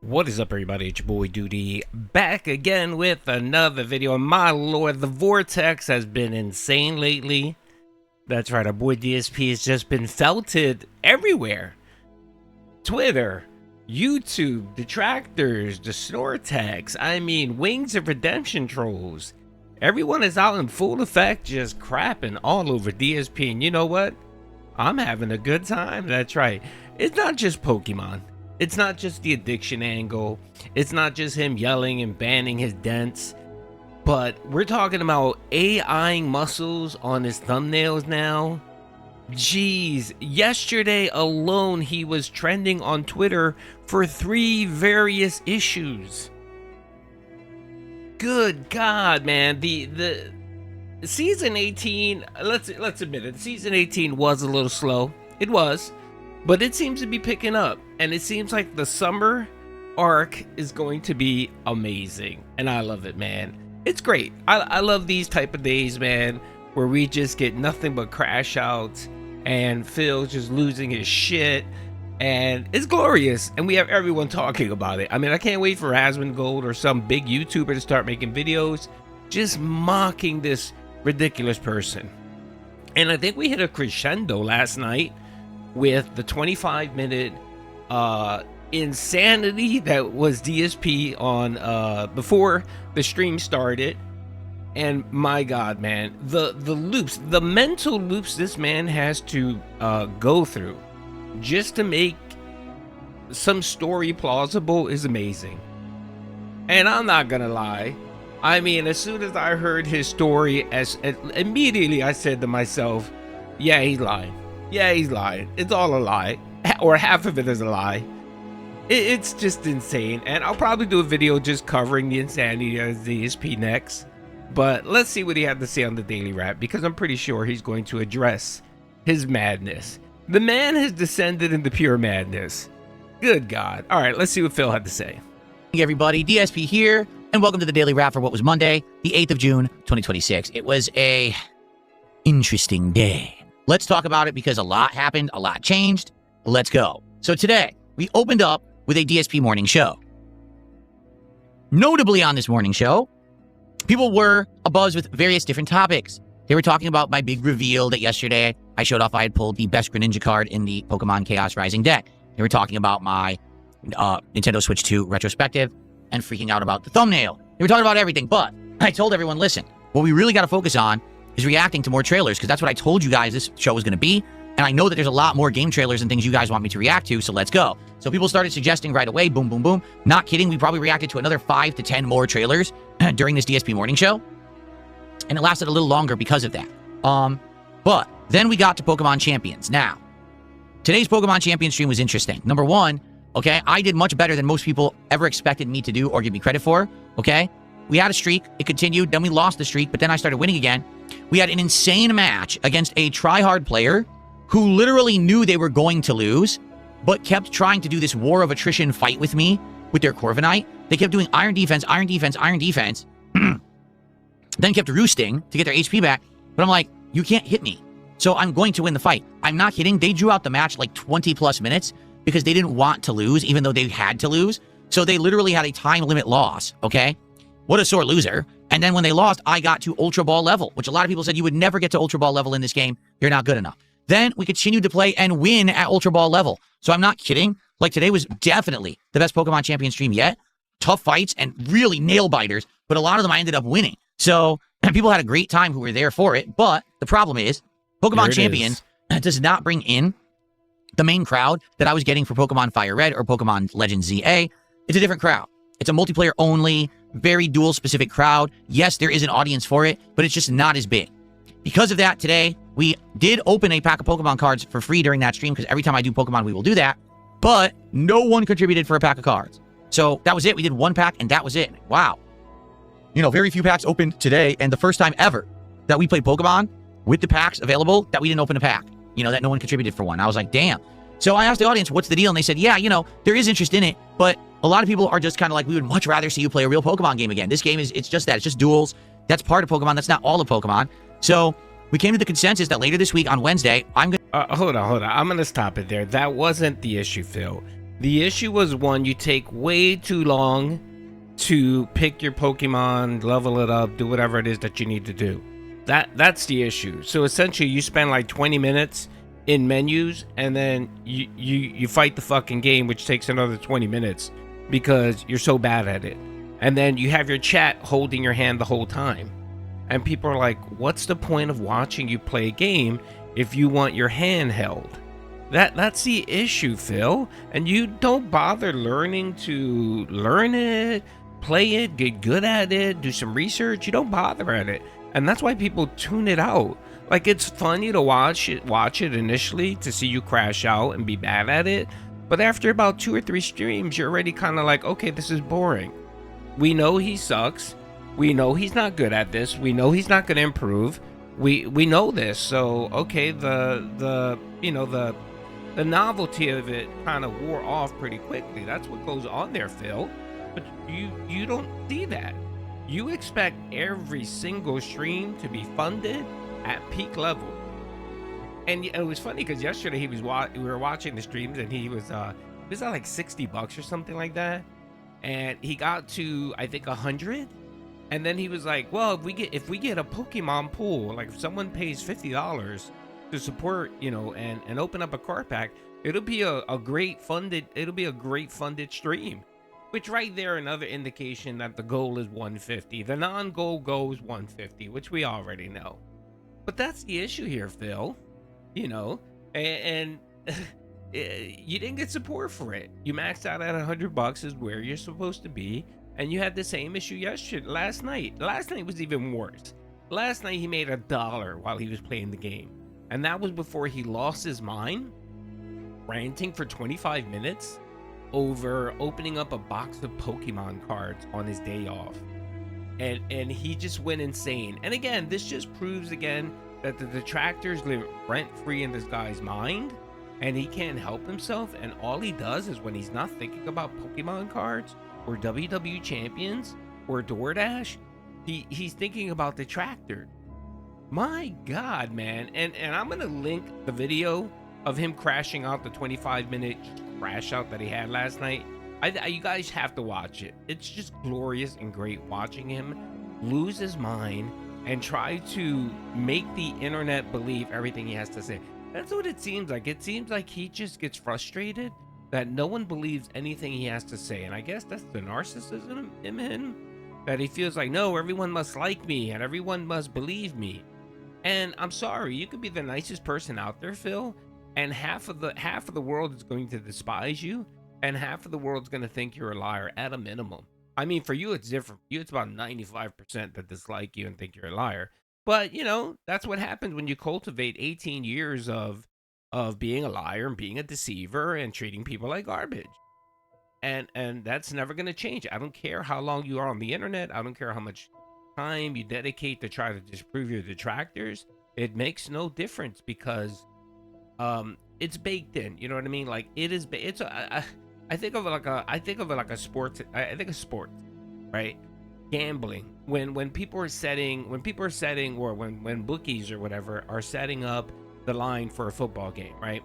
What is up, everybody? It's your boy Doody, back again with another video. My lord, the vortex has been insane lately. That's right, our boy DSP has just been felted everywhere. Twitter, YouTube, Detractors, the Snortex, I mean, Wings of Redemption trolls. Everyone is out in full effect, just crapping all over DSP. And you know what? I'm having a good time. That's right. It's not just Pokemon. It's not just the addiction angle. It's not just him yelling and banning his dents. But we're talking about AIing muscles on his thumbnails now. Jeez, yesterday alone he was trending on Twitter for 3 various issues. Good God, man. The season 18, let's admit it, season 18 was a little slow. It was. But it seems to be picking up, and it seems like the summer arc is going to be amazing, and I love it, man. It's great. I love these type of days, man, where we just get nothing but crash outs, and Phil just losing his shit, and it's glorious, and we have everyone talking about it. I mean, I can't wait for Asmongold or some big YouTuber to start making videos just mocking this ridiculous person. And I think we hit a crescendo last night with the 25-minute insanity that was DSP on before the stream started. And my God, man, the loops, the mental loops this man has to go through just to make some story plausible is amazing. And I'm not gonna lie, I mean, as soon as I heard his story, immediately I said to myself, yeah, he's lying. Yeah, he's lying. It's all a lie. Or half of it is a lie. It's just insane. And I'll probably do a video just covering the insanity of DSP next. But let's see what he had to say on the Daily Wrap, because I'm pretty sure he's going to address his madness. The man has descended into pure madness. Good God. All right, let's see what Phil had to say. Hey everybody, DSP here, and welcome to the Daily Wrap for what was Monday, the 8th of June, 2026. It was a interesting day. Let's talk about it because a lot happened, a lot changed. Let's go. So today, we opened up with a DSP morning show. Notably on this morning show, people were abuzz with various different topics. They were talking about my big reveal that yesterday I showed off I had pulled the best Greninja card in the Pokemon Chaos Rising deck. They were talking about my Nintendo Switch 2 retrospective and freaking out about the thumbnail. They were talking about everything, but I told everyone, listen, what we really got to focus on is reacting to more trailers, because that's what I told you guys this show was going to be. And I know that there's a lot more game trailers and things you guys want me to react to, so let's go. So people started suggesting right away, boom, boom, boom. Not kidding, we probably reacted to another 5 to 10 more trailers during this DSP morning show. And it lasted a little longer because of that. But then we got to Pokemon Champions. Now, today's Pokemon Champion stream was interesting. Number one, okay, I did much better than most people ever expected me to do or give me credit for, okay? We had a streak, it continued, then we lost the streak, but then I started winning again. We had an insane match against a try-hard player who literally knew they were going to lose, but kept trying to do this war of attrition fight with me with their Corviknight. They kept doing iron defense, iron defense, iron defense, then kept roosting to get their HP back. But I'm like, you can't hit me, so I'm going to win the fight. I'm not kidding. They drew out the match like 20+ minutes because they didn't want to lose, even though they had to lose. So they literally had a time limit loss, okay? What a sore loser. And then when they lost, I got to Ultra Ball level, which a lot of people said you would never get to Ultra Ball level in this game. You're not good enough. Then we continued to play and win at Ultra Ball level. So I'm not kidding. Like, today was definitely the best Pokemon Champion stream yet. Tough fights and really nail biters, but a lot of them I ended up winning. So people had a great time who were there for it. But the problem is, Pokemon Champions does not bring in the main crowd that I was getting for Pokemon Fire Red or Pokemon Legends ZA. It's a different crowd. It's a multiplayer only, very dual specific crowd. Yes, there is an audience for it, but it's just not as big. Because of that, today, we did open a pack of Pokemon cards for free during that stream, because every time I do Pokemon, we will do that. But no one contributed for a pack of cards. So that was it. We did one pack, and that was it. Wow. You know, very few packs opened today, and the first time ever that we played Pokemon with the packs available, that we didn't open a pack. You know, that no one contributed for one. I was like, damn. So I asked the audience, what's the deal? And they said, yeah, you know, there is interest in it, but a lot of people are just kind of like, we would much rather see you play a real Pokemon game again. This game it's just that. It's just duels. That's part of Pokemon. That's not all of Pokemon. So we came to the consensus that later this week on Wednesday, I'm going Hold on. I'm going to stop it there. That wasn't the issue, Phil. The issue was, one, you take way too long to pick your Pokemon, level it up, do whatever it is that you need to do. That's the issue. So essentially you spend like 20 minutes in menus, and then you fight the fucking game, which takes another 20 minutes because you're so bad at it. And then you have your chat holding your hand the whole time. And people are like, what's the point of watching you play a game if you want your hand held? That's the issue, Phil. And you don't bother learning to learn it, play it, get good at it, do some research. You don't bother at it. And that's why people tune it out. Like, it's funny to watch it initially to see you crash out and be bad at it. But after about 2 or 3 streams, you're already kind of like, okay, this is boring. We know he sucks. We know he's not good at this. We know he's not going to improve. We know this. So, okay, the novelty of it kind of wore off pretty quickly. That's what goes on there, Phil. But you don't see that. You expect every single stream to be funded at peak level. And it was funny because yesterday we were watching the streams, and he was at like $60 or something like that, and he got to, I think, 100, and then he was like, well, if we get a Pokemon pool, like if someone pays $50 to support, and open up a card pack, it'll be a great funded stream. Which right there, another indication that the goal is 150. The non-goal goal is 150, which we already know. But that's the issue here, Phil. And you didn't get support for it. You maxed out at $100 is where you're supposed to be, and you had the same issue last night. Last night was even worse. Last night he made $1 while he was playing the game, and that was before he lost his mind, ranting for 25 minutes over opening up a box of Pokemon cards on his day off. And he just went insane. And again, this just proves again that the detractors live rent-free in this guy's mind, and he can't help himself. And all he does is, when he's not thinking about Pokemon cards or WWE champions or DoorDash, he's thinking about Detractor. My God, man. And I'm gonna link the video of him crashing out, the 25-minute crash out that he had last night. You guys have to watch it. It's just glorious and great watching him lose his mind and try to make the internet believe everything he has to say. That's what it seems like. It seems like he just gets frustrated that no one believes anything he has to say. And I guess that's the narcissism in him, that he feels like, no, everyone must like me and everyone must believe me. And I'm sorry, you could be the nicest person out there, Phil, and half of the world is going to despise you, and half of the world's going to think you're a liar at a minimum. I mean, for you, it's different. For you, it's about 95% that dislike you and think you're a liar. But, that's what happens when you cultivate 18 years of being a liar and being a deceiver and treating people like garbage. And that's never going to change. I don't care how long you are on the internet. I don't care how much time you dedicate to try to disprove your detractors. It makes no difference, because it's baked in. You know what I mean? Like, I think of it like a sports. I think of sports, right? Gambling. When people are setting, or when bookies or whatever are setting up the line for a football game, right?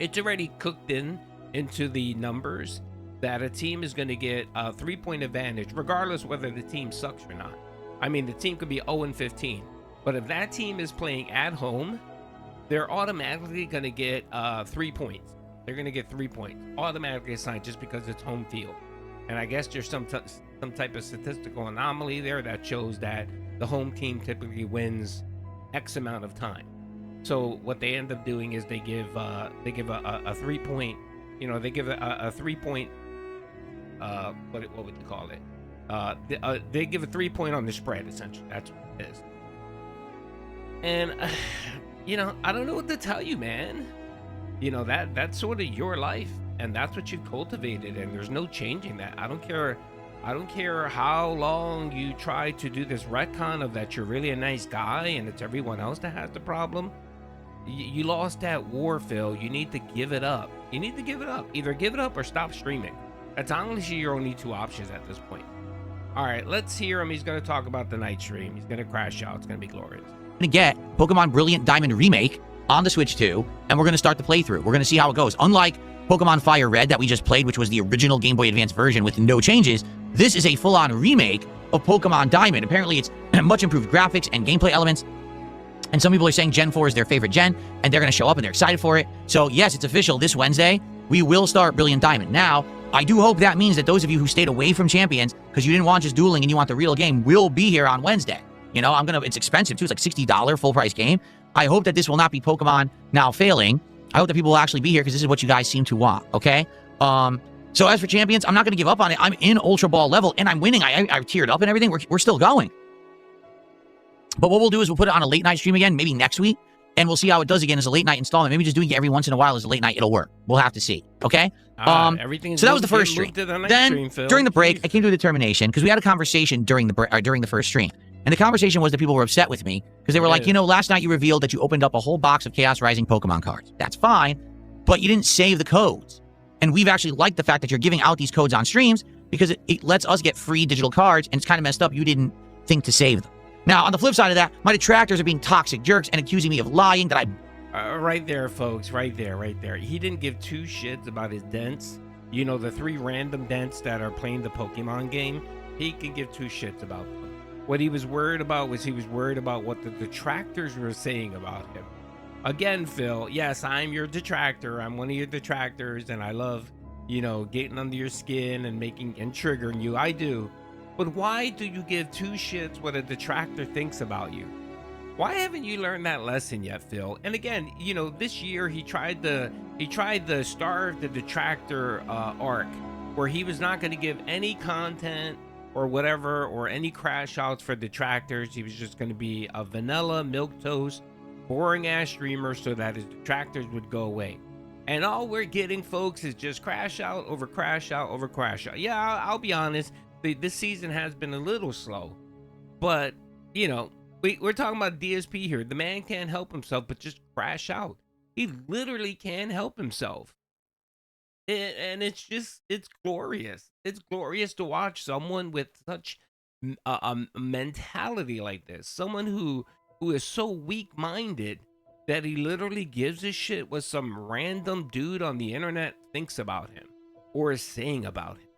It's already cooked into the numbers that a team is going to get a 3-point advantage, regardless whether the team sucks or not. I mean, the team could be 0-15, but if that team is playing at home, they're automatically going to get 3 points. They're going to get 3 points automatically assigned just because it's home field. And I guess there's some type of statistical anomaly there that shows that the home team typically wins X amount of time. So what they end up doing is they give a 3-point, they give a 3-point, what would you call it? They give a 3-point on the spread, essentially. That's what it is. And I don't know what to tell you, man. That's sort of your life, and that's what you've cultivated, and there's no changing that. I don't care how long you try to do this retcon of that you're really a nice guy and it's everyone else that has the problem. You lost that war, Phil. You need to give it up. Either give it up or stop streaming. That's honestly your only 2 options at this point. All right, let's hear him. He's going to talk about the night stream. He's going to crash out. It's going to be glorious. To get Pokemon Brilliant Diamond Remake on the Switch 2, and we're going to start the playthrough. We're going to see how it goes. Unlike Pokemon Fire Red that we just played, which was the original Game Boy Advance version with no changes. This is a full-on remake of Pokemon Diamond. Apparently, it's much improved graphics and gameplay elements. And some people are saying Gen 4 is their favorite gen, and they're going to show up and they're excited for it. So yes, it's official. This Wednesday, we will start Brilliant Diamond. Now, I do hope that means that those of you who stayed away from Champions because you didn't want just dueling and you want the real game will be here on Wednesday. You know, it's expensive too. It's like $60 full price game. I hope that this will not be Pokemon now failing. I hope that people will actually be here because this is what you guys seem to want, okay? So as for Champions, I'm not going to give up on it. I'm in Ultra Ball level, and I'm winning. I've tiered up and everything. We're still going. But what we'll do is we'll put it on a late night stream again, maybe next week, and we'll see how it does again as a late night installment. Maybe just doing it every once in a while as a late night, it'll work. We'll have to see, okay? So that was the first stream. Then, during the break, I came to a determination, because we had a conversation during the first stream. And the conversation was that people were upset with me, because they were like, you know, last night you revealed that you opened up a whole box of Chaos Rising Pokemon cards. That's fine, but you didn't save the codes. And we've actually liked the fact that you're giving out these codes on streams, because it lets us get free digital cards, and it's kind of messed up you didn't think to save them. Now, on the flip side of that, my detractors are being toxic jerks and accusing me of lying that right there, folks. Right there. He didn't give two shits about his dents. You know, the 3 random dents that are playing the Pokemon game. He can give two shits about them. What he was worried about was what the detractors were saying about him. Again, Phil, yes, I'm your detractor. I'm one of your detractors, and I love, you know, getting under your skin and triggering you. I do. But why do you give two shits what a detractor thinks about you? Why haven't you learned that lesson yet, Phil? And again, you know, this year he tried the Starve the Detractor arc, where he was not going to give any content or whatever, or any crash outs for detractors. He was just going to be a vanilla, milquetoast, boring ass streamer so that his detractors would go away. And all we're getting, folks, is just crash out over crash out over crash out. Yeah, I'll be honest. This season has been a little slow, but you know, we're talking about DSP here. The man can't help himself but just crash out. He literally can't help himself, and it's glorious. It's glorious to watch someone with such a mentality like this. Someone who is so weak-minded that he literally gives a shit what some random dude on the internet thinks about him or is saying about him.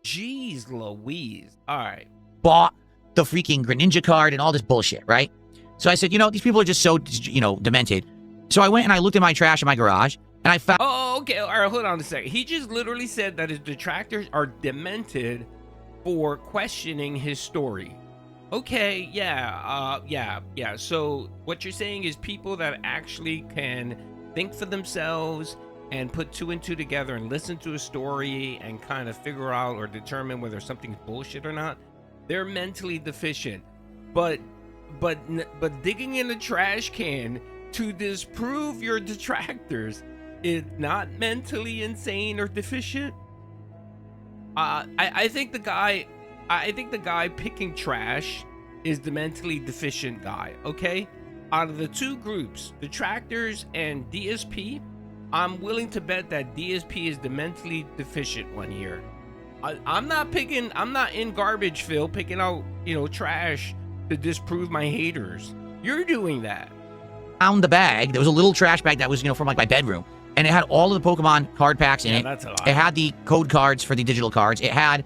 Jeez Louise. All right. Bought the freaking Greninja card and all this bullshit, right? So I said, you know, these people are just so, you know, demented. So I went and I looked at my trash in my garage, and I found... Oh, okay. All right, hold on a second. He just literally said that his detractors are demented for questioning his story. Okay, yeah. So what you're saying is people that actually can think for themselves and put 2 and 2 together and listen to a story and kind of figure out or determine whether something's bullshit or not, they're mentally deficient. But digging in the trash can to disprove your detractors is not mentally insane or deficient. I think the guy picking trash is the mentally deficient guy. Okay, out of the 2 groups, detractors and DSP, I'm willing to bet that DSP is the mentally deficient one here. I'm not in garbage, Phil, picking out, you know, trash to disprove my haters. You're doing that. Found the bag. There was a little trash bag that was, you know, from like my bedroom, and it had all of the Pokemon card packs in it. That's a lot. It had the code cards for the digital cards. It had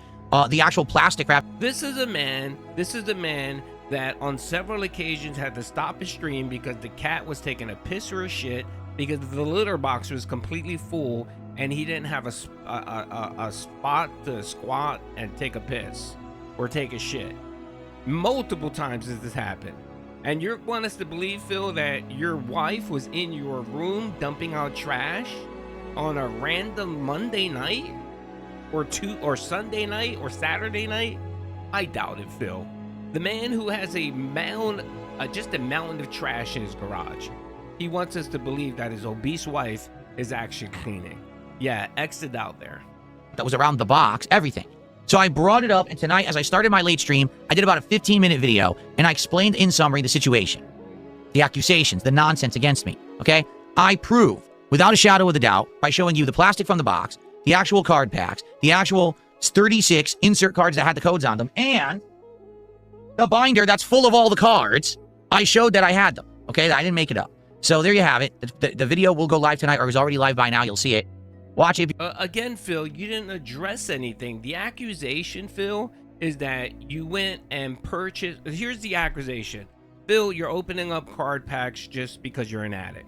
the actual plastic wrap. This is a man that on several occasions had to stop his stream because the cat was taking a piss or a shit, because the litter box was completely full and he didn't have a spot to squat and take a piss or take a shit. Multiple times has this happened. And you want us to believe, Phil, that your wife was in your room dumping out trash on a random Monday night or Sunday night or Saturday night? I doubt it, Phil. The man who has a mound, just a mountain of trash in his garage, he wants us to believe that his obese wife is actually cleaning. Yeah, X it out there. That was around the box, everything. So I brought it up, and tonight, as I started my late stream, I did about a 15-minute video, and I explained in summary the situation, the accusations, the nonsense against me, okay? I prove, without a shadow of a doubt, by showing you the plastic from the box, the actual card packs, the actual 36 insert cards that had the codes on them, and the binder that's full of all the cards. I showed that I had them, okay? I didn't make it up. So there you have it. The video will go live tonight, or is already live by now. You'll see it. Watch if Again, Phil, you didn't address anything. The accusation, Phil, is that you went and purchased. Here's the accusation. Phil, you're opening up card packs just because you're an addict,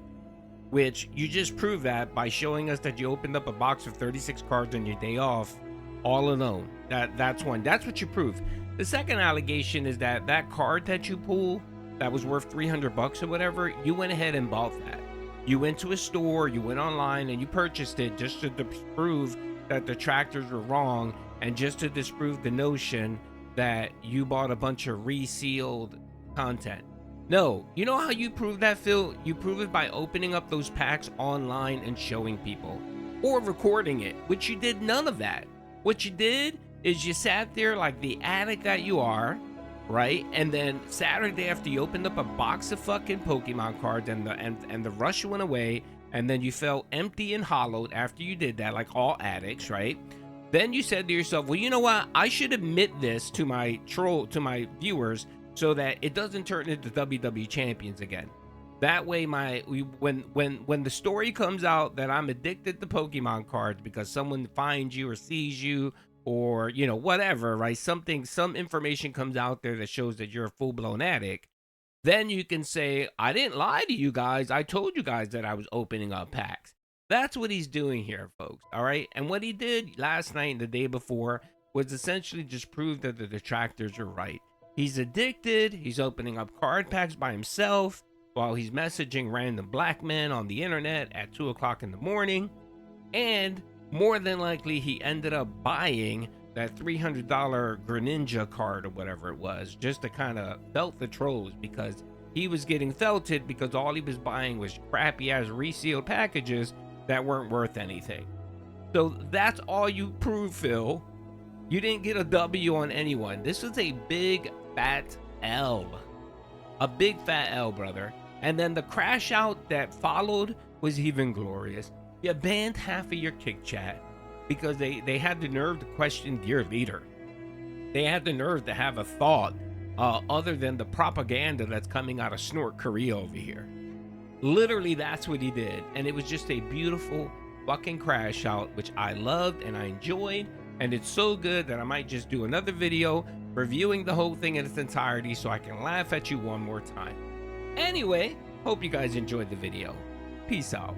which you just proved that by showing us that you opened up a box of 36 cards on your day off all alone. That's one. That's what you proved. The second allegation is that that card that you pull that was worth 300 bucks or whatever, you went ahead and bought that. You went to a store, you went online, and you purchased it just to disprove that the Detractors were wrong, and just to disprove the notion that you bought a bunch of resealed content. No, you know how you prove that, Phil? You prove it by opening up those packs online and showing people, or recording it, which you did none of that. What you did is you sat there like the addict that you are, right? And then Saturday after you opened up a box of fucking Pokemon cards and the rush went away, and then you felt empty and hollowed after you did that, like all addicts, right? Then you said to yourself, well, you know what? I should admit this to my viewers so that it doesn't turn into WWE champions again. That way, when the story comes out that I'm addicted to Pokemon cards because someone finds you or sees you, or you know, whatever, right? Some information comes out there that shows that you're a full-blown addict, then you can say, I didn't lie to you guys. I told you guys that I was opening up packs. That's what he's doing here, folks. All right. And what he did last night and the day before was essentially just prove that the Detractors are right. He's addicted. He's opening up card packs by himself while he's messaging random black men on the internet at 2 o'clock in the morning. And more than likely, he ended up buying that $300 Greninja card or whatever it was, just to kind of felt the trolls, because he was getting felted because all he was buying was crappy ass resealed packages that weren't worth anything. So that's all you proved, Phil. You didn't get a W on anyone. This was a big fat L. A big fat L, brother. And then the crash out that followed was even glorious. You banned half of your kick chat because they had the nerve to question your leader. They had the nerve to have a thought other than the propaganda that's coming out of Snort Korea over here. Literally, that's what he did. And it was just a beautiful fucking crash out, which I loved and I enjoyed. And it's so good that I might just do another video reviewing the whole thing in its entirety so I can laugh at you one more time. Anyway, hope you guys enjoyed the video. Peace out.